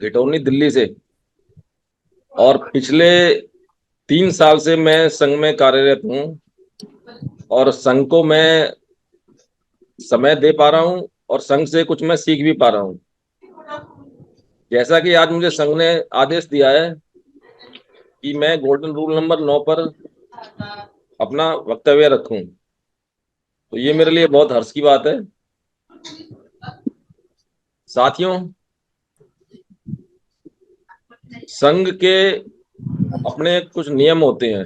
घिटौनी दिल्ली से। और पिछले 3 साल से मैं संघ में कार्यरत हूँ और संघ को मैं समय दे पा रहा हूँ और संघ से कुछ मैं सीख भी पा रहा हूँ। जैसा कि आज मुझे संघ ने आदेश दिया है कि मैं गोल्डन रूल नंबर 9 पर अपना वक्तव्य रखूं, तो ये मेरे लिए बहुत हर्ष की बात है। साथियों, संघ के अपने कुछ नियम होते हैं,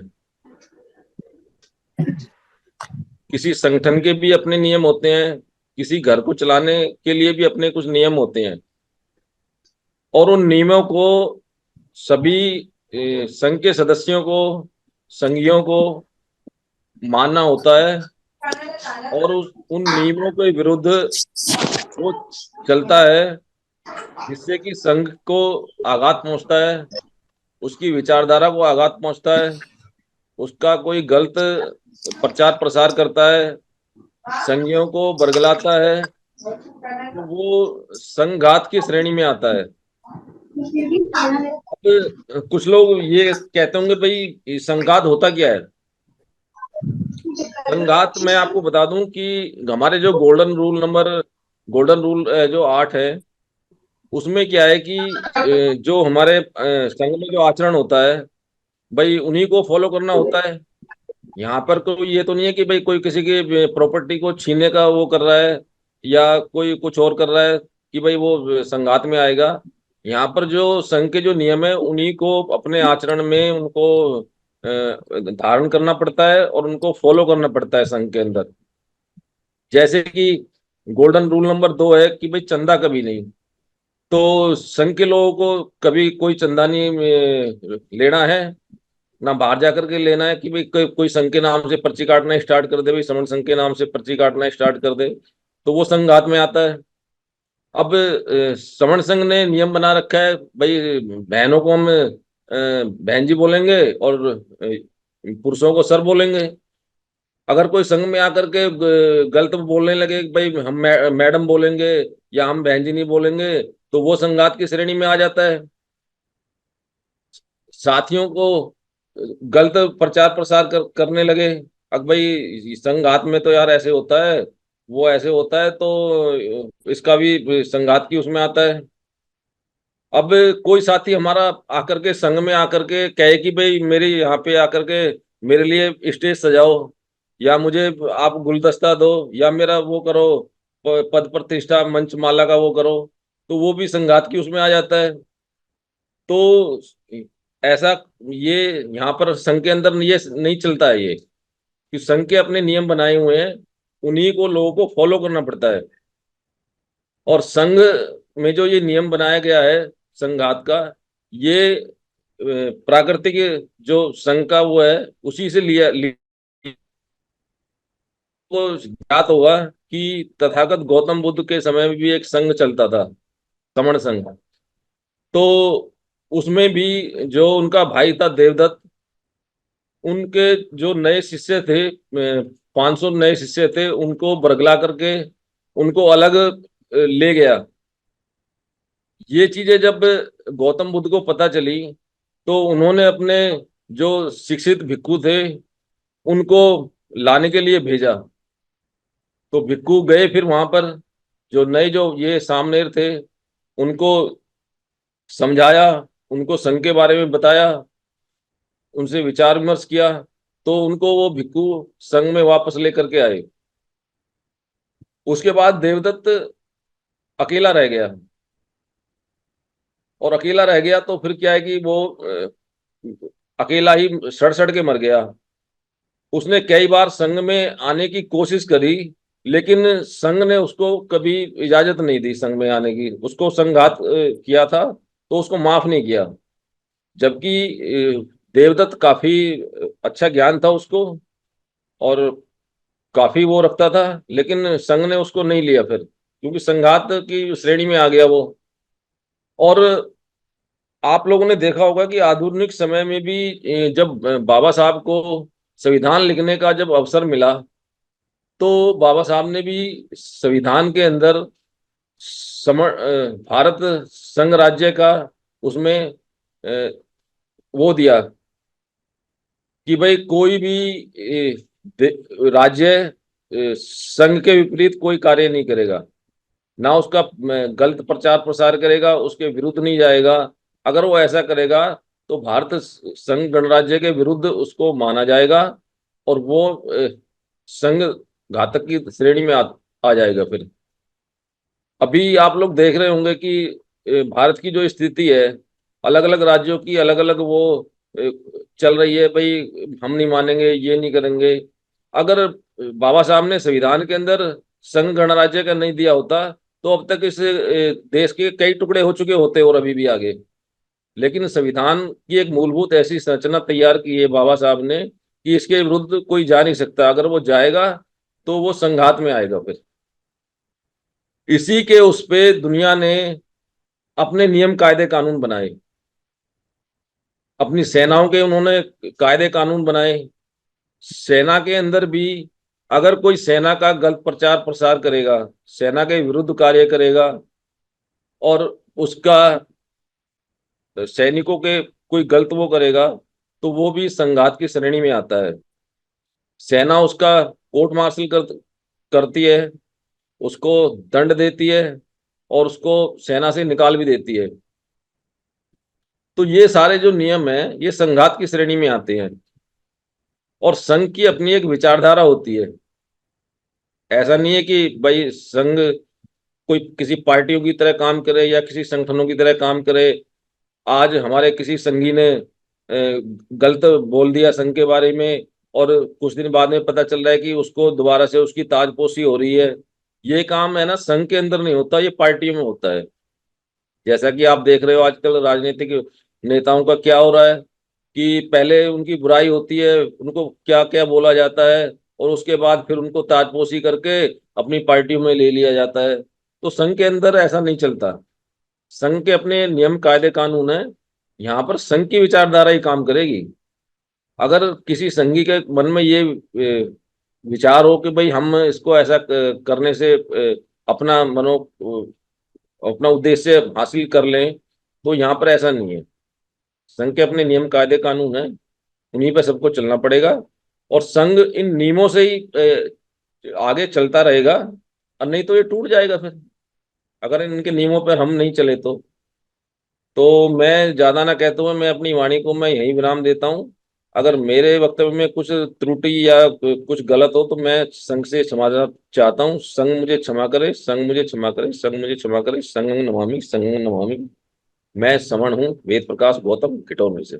किसी संगठन के भी अपने नियम होते हैं, किसी घर को चलाने के लिए भी अपने कुछ नियम होते हैं। और उन नियमों को सभी संघ के सदस्यों को, संघियों को मानना होता है और उन नियमों के विरुद्ध वो चलता है, जिससे कि संघ को आघात पहुंचता है, उसकी विचारधारा को आघात पहुंचता है, उसका कोई गलत प्रचार प्रसार करता है, संघियों को बरगलाता है, तो वो संघात की श्रेणी में आता है। अब कुछ लोग ये कहते होंगे, भाई संघात होता क्या है। संघात मैं आपको बता दूं कि हमारे जो गोल्डन रूल जो 8 है, उसमें क्या है कि जो हमारे संघ में जो आचरण होता है, भाई उन्हीं को फॉलो करना होता है। यहाँ पर कोई ये तो नहीं है कि भाई कोई किसी की प्रॉपर्टी को छीनने का वो कर रहा है या कोई कुछ और कर रहा है कि भाई वो संघात में आएगा। यहाँ पर जो संघ के जो नियम है, उन्हीं को अपने आचरण में उनको धारण करना पड़ता है और उनको फॉलो करना पड़ता है संघ के अंदर। जैसे कि गोल्डन रूल नंबर 2 है कि भाई चंदा कभी नहीं। तो संघ के लोगों को कभी कोई चंदा नहीं लेना है, ना बाहर जाकर के लेना है कि भाई कोई संघ के नाम से पर्ची काटना स्टार्ट कर दे, भाई समन संघ के नाम से पर्ची काटना स्टार्ट कर दे, तो वो संघात में आता है। अब समन संघ ने नियम बना रखा है, भाई बहनों को हम बहन जी बोलेंगे और पुरुषों को सर बोलेंगे। अगर कोई संघ में आकर के गलत बोलने लगे कि भाई हम मैडम बोलेंगे या हम बहन जी नहीं बोलेंगे, तो वो संघात की श्रेणी में आ जाता है। साथियों को गलत प्रचार प्रसार करने लगे, अब भाई संघात में तो यार ऐसे होता है, वो ऐसे होता है, तो इसका भी संघात की उसमें आता है। अब कोई साथी हमारा आकर के संघ में आकर के कहे कि भाई मेरे यहाँ पे आकर के मेरे लिए स्टेज सजाओ, या मुझे आप गुलदस्ता दो, या मेरा वो करो, पद प्रतिष्ठा मंच माला का वो करो, तो वो भी संघात की उसमें आ जाता है। तो ऐसा ये यहाँ पर संघ के अंदर ये नहीं चलता है, ये कि संघ के अपने नियम बनाए हुए हैं, उन्हीं को लोगों को फॉलो करना पड़ता है। और संघ में जो ये नियम बनाया गया है संघात का, ये प्राकृतिक जो संघ का वो है उसी से लिया को ज्ञात होगा कि तथागत गौतम बुद्ध के समय में भी एक संघ चलता था, समण संघ। तो उसमें भी जो उनका भाई था देवदत्त, उनके जो नए शिष्य थे, 500 नए शिष्य थे, उनको बरगला करके उनको अलग ले गया। ये चीजें जब गौतम बुद्ध को पता चली, तो उन्होंने अपने जो शिक्षित भिक्खु थे उनको लाने के लिए भेजा। तो भिक्खु गए फिर वहां पर, जो नए जो ये सामनेर थे उनको समझाया, उनको संघ के बारे में बताया, उनसे विचार विमर्श किया, तो उनको वो भिक्खु संघ में वापस लेकर के आए। उसके बाद देवदत्त अकेला रह गया, और अकेला रह गया तो फिर क्या है कि वो अकेला ही सड़ सड़ के मर गया। उसने कई बार संघ में आने की कोशिश करी, लेकिन संघ ने उसको कभी इजाजत नहीं दी संघ में आने की, उसको संघात किया था तो उसको माफ नहीं किया। जबकि देवदत्त काफी अच्छा ज्ञान था उसको और काफी वो रखता था, लेकिन संघ ने उसको नहीं लिया फिर, क्योंकि संघात की श्रेणी में आ गया वो। और आप लोगों ने देखा होगा कि आधुनिक समय में भी जब बाबा साहब को संविधान लिखने का जब अवसर मिला, तो बाबा साहब ने भी संविधान के अंदर भारत संघ राज्य का उसमें अ, वो दिया कि भाई कोई भी राज्य संघ के विपरीत कोई कार्य नहीं करेगा, ना उसका गलत प्रचार प्रसार करेगा, उसके विरुद्ध नहीं जाएगा। अगर वो ऐसा करेगा तो भारत संघ गणराज्य के विरुद्ध उसको माना जाएगा और वो संघ घातक की श्रेणी में आ जाएगा। फिर अभी आप लोग देख रहे होंगे कि भारत की जो स्थिति है, अलग अलग राज्यों की अलग अलग वो चल रही है भाई, हम नहीं मानेंगे, ये नहीं करेंगे। अगर बाबा साहब ने संविधान के अंदर संघ गणराज्य का नहीं दिया होता तो अब तक इस देश के कई टुकड़े हो चुके होते और अभी भी आगे। लेकिन संविधान की एक मूलभूत ऐसी संरचना तैयार की है बाबा साहब ने कि इसके विरुद्ध कोई जा नहीं सकता। अगर वो जाएगा तो वो संघात में आएगा। फिर इसी के उस पे दुनिया ने अपने नियम कायदे कानून बनाए, अपनी सेनाओं के उन्होंने कायदे कानून बनाए। सेना के अंदर भी अगर कोई सेना का गलत प्रचार प्रसार करेगा, सेना के विरुद्ध कार्य करेगा और उसका सैनिकों के कोई गलत वो करेगा तो वो भी संघात की श्रेणी में आता है। सेना उसका कोर्ट मार्शल करती है, उसको दंड देती है और उसको सेना से निकाल भी देती है। तो ये सारे जो नियम है ये संघात की श्रेणी में आते हैं। और संघ की अपनी एक विचारधारा होती है। ऐसा नहीं है कि भाई संघ कोई किसी पार्टियों की तरह काम करे या किसी संगठनों की तरह काम करे। आज हमारे किसी संघी ने गलत बोल दिया संघ के बारे में और कुछ दिन बाद में पता चल रहा है कि उसको दोबारा से उसकी ताजपोशी हो रही है। ये काम है ना संघ के अंदर नहीं होता, ये पार्टियों में होता है। जैसा कि आप देख रहे हो आजकल राजनीतिक नेताओं का क्या हो रहा है कि पहले उनकी बुराई होती है, उनको क्या क्या बोला जाता है और उसके बाद फिर उनको ताजपोशी करके अपनी पार्टियों में ले लिया जाता है। तो संघ के अंदर ऐसा नहीं चलता। संघ के अपने नियम कायदे कानून है। यहाँ पर संघ की विचारधारा ही काम करेगी। अगर किसी संघी के मन में ये विचार हो कि भाई हम इसको ऐसा करने से अपना अपना उद्देश्य हासिल कर लें, तो यहाँ पर ऐसा नहीं है। संघ के अपने नियम कायदे कानून है, उन्हीं पर सबको चलना पड़ेगा। और संघ इन नियमों से ही आगे चलता रहेगा और नहीं तो ये टूट जाएगा। फिर अगर इनके नियमों पर हम नहीं चले तो मैं ज्यादा ना कहता हूँ, मैं अपनी वाणी को मैं यही विराम देता हूँ। अगर मेरे वक्तव्य में कुछ त्रुटि या कुछ गलत हो तो मैं संघ से क्षमा चाहता हूँ। संघ मुझे क्षमा करे, संघ मुझे क्षमा करे, संघ मुझे क्षमा करे। संघ नमामि, संघ नमामि। मैं श्रवण हूँ, वेद प्रकाश गौतम, खिटौर में से।